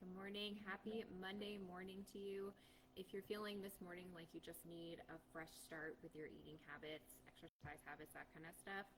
Good morning. Happy Monday morning to you. If you're feeling this morning like you just need a fresh start with your eating habits, exercise habits, that kind of stuff,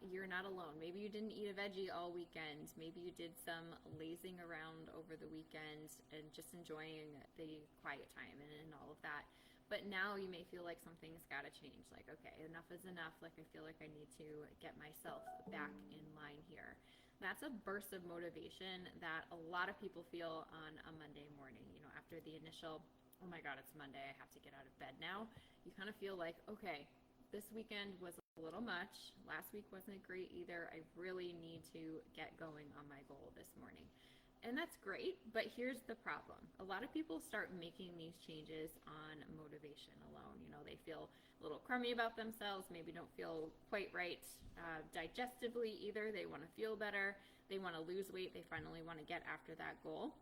you're not alone. Maybe you didn't eat a veggie all weekend. Maybe you did some lazing around over the weekend and just enjoying the quiet time and all of that. But now you may feel like something's got to change. Like, okay, enough is enough. Like, I feel like I need to get myself back in line here. That's a burst of motivation that a lot of people feel on a Monday morning. You know, after the initial, oh my God, it's Monday, I have to get out of bed now. You kind of feel like, okay, this weekend was a little much. Last week wasn't great either. I really need to get going on my goal this morning. And that's great, but here's the problem. A lot of people start making these changes on motivation alone. You know, they feel a little crummy about themselves, maybe don't feel quite right digestively either. They want to feel better. They want to lose weight. They finally want to get after that goal.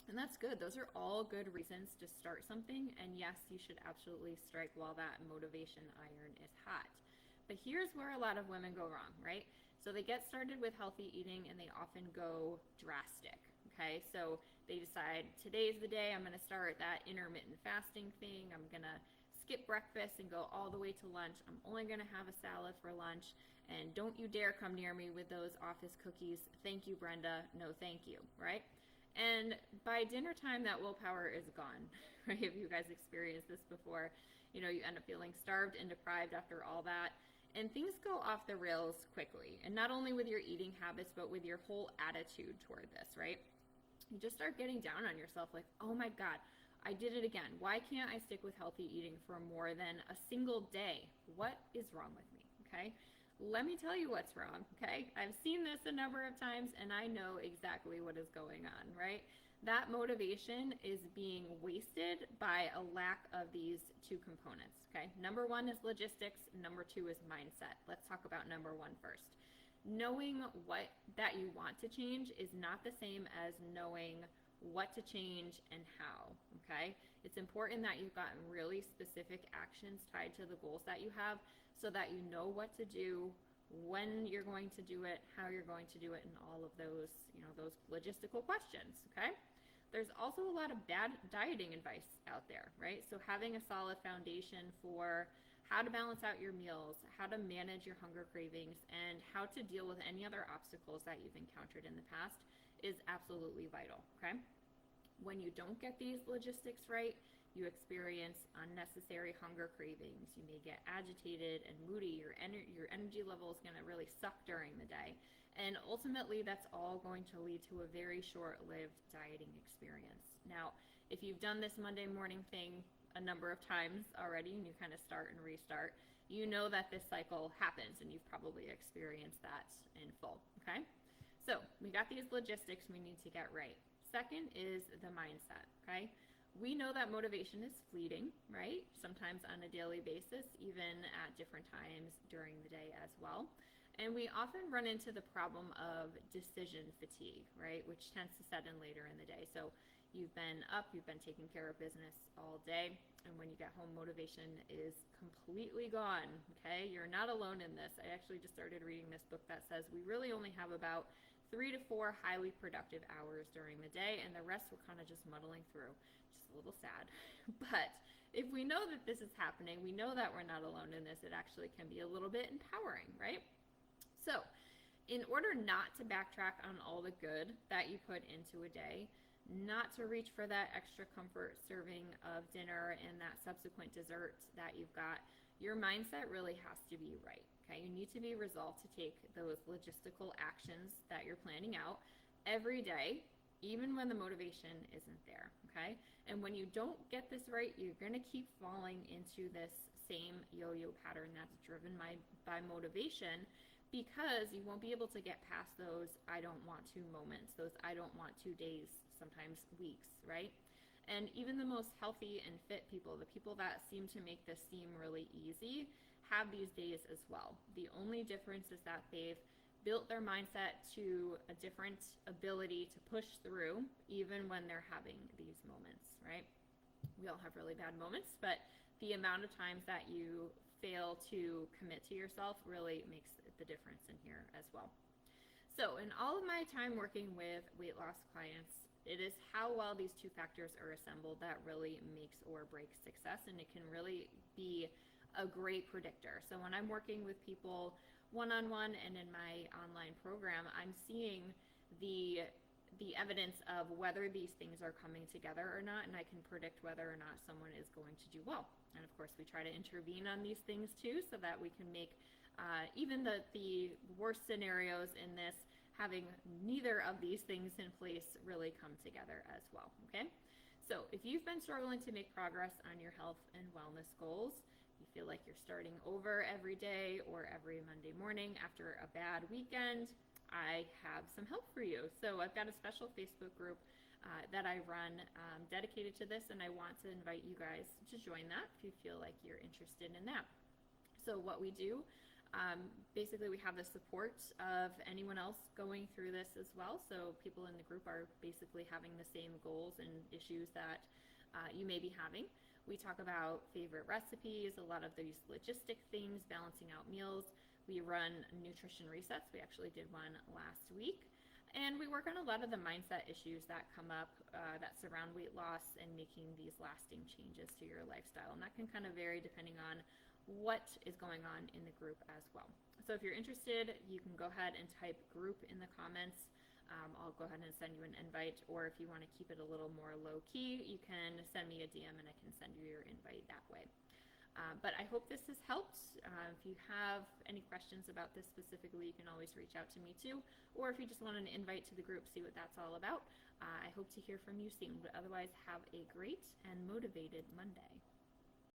And that's good. Those are all good reasons to start something. And yes, you should absolutely strike while that motivation iron is hot. But here's where a lot of women go wrong, right? So they get started with healthy eating and they often go drastic. Okay, so they decide today's the day I'm going to start that intermittent fasting thing. I'm going to skip breakfast and go all the way to lunch. I'm only going to have a salad for lunch. And don't you dare come near me with those office cookies. Thank you, Brenda. No, thank you, right? And by dinner time, that willpower is gone, right? Have you guys experienced this before? You know, you end up feeling starved and deprived after all that. And things go off the rails quickly. And not only with your eating habits, but with your whole attitude toward this, right? You just start getting down on yourself like, oh my God, I did it again. Why can't I stick with healthy eating for more than a single day? What is wrong with me? Okay. Let me tell you what's wrong. Okay. I've seen this a number of times and I know exactly what is going on, right? That motivation is being wasted by a lack of these two components. Okay. Number one is logistics. Number two is mindset. Let's talk about number one first. Knowing what that you want to change is not the same as knowing what to change and how, okay? It's important that you've gotten really specific actions tied to the goals that you have so that you know what to do, when you're going to do it, how you're going to do it, and all of those, you know, those logistical questions, okay? There's also a lot of bad dieting advice out there, right? So having a solid foundation for how to balance out your meals, how to manage your hunger cravings, and how to deal with any other obstacles that you've encountered in the past is absolutely vital, okay? When you don't get these logistics right, you experience unnecessary hunger cravings. You may get agitated and moody. Your energy level is going to really suck during the day. And ultimately, that's all going to lead to a very short-lived dieting experience. Now, if you've done this Monday morning thing a number of times already and you kind of start and restart, you know that this cycle happens and you've probably experienced that in full, okay? So we got these logistics we need to get right. Second is the mindset, okay? We know that motivation is fleeting, right? Sometimes on a daily basis, even at different times during the day as well. And we often run into the problem of decision fatigue, right? Which tends to set in later in the day. So you've been up, you've been taking care of business all day, and when you get home, motivation is completely gone, okay? You're not alone in this. I actually just started reading this book that says we really only have about 3 to 4 highly productive hours during the day, and the rest we're kind of just muddling through. Just a little sad. But if we know that this is happening, we know that we're not alone in this, it actually can be a little bit empowering, right? So in order not to backtrack on all the good that you put into a day, not to reach for that extra comfort serving of dinner and that subsequent dessert that you've got, your mindset really has to be right. Okay, you need to be resolved to take those logistical actions that you're planning out every day, even when the motivation isn't there. Okay, and when you don't get this right, you're going to keep falling into this same yo-yo pattern that's driven by motivation, because you won't be able to get past those I don't want to moments, those I don't want to days, sometimes weeks, right? And even the most healthy and fit people, the people that seem to make this seem really easy, have these days as well. The only difference is that they've built their mindset to a different ability to push through even when they're having these moments, right? We all have really bad moments, but the amount of times that you fail to commit to yourself really makes the difference in here as well. So in all of my time working with weight loss clients, It is how well these two factors are assembled that really makes or breaks success, and it can really be a great predictor. So when I'm working with people one-on-one and in my online program, I'm seeing the evidence of whether these things are coming together or not, and I can predict whether or not someone is going to do well. And of course, we try to intervene on these things too, so that we can make even the worst scenarios in this, having neither of these things in place, really come together as well. Okay, so if you've been struggling to make progress on your health and wellness goals, you feel like you're starting over every day or every Monday morning after a bad weekend, I have some help for you. So I've got a special Facebook group that I run dedicated to this, and I want to invite you guys to join that if you feel like you're interested in that. So what we do, basically we have the support of anyone else going through this as well. So people in the group are basically having the same goals and issues that you may be having. We talk about favorite recipes, a lot of these logistic things, balancing out meals. We run nutrition resets. We actually did one last week. And we work on a lot of the mindset issues that come up that surround weight loss and making these lasting changes to your lifestyle. And that can kind of vary depending on what is going on in the group as well. So if you're interested, you can go ahead and type group in the comments. I'll go ahead and send you an invite, or if you want to keep it a little more low key, you can send me a DM and I can send you your invite that way. But I hope this has helped. If you have any questions about this specifically, you can always reach out to me too. Or if you just want an invite to the group, see what that's all about. I hope to hear from you soon. But otherwise, have a great and motivated Monday.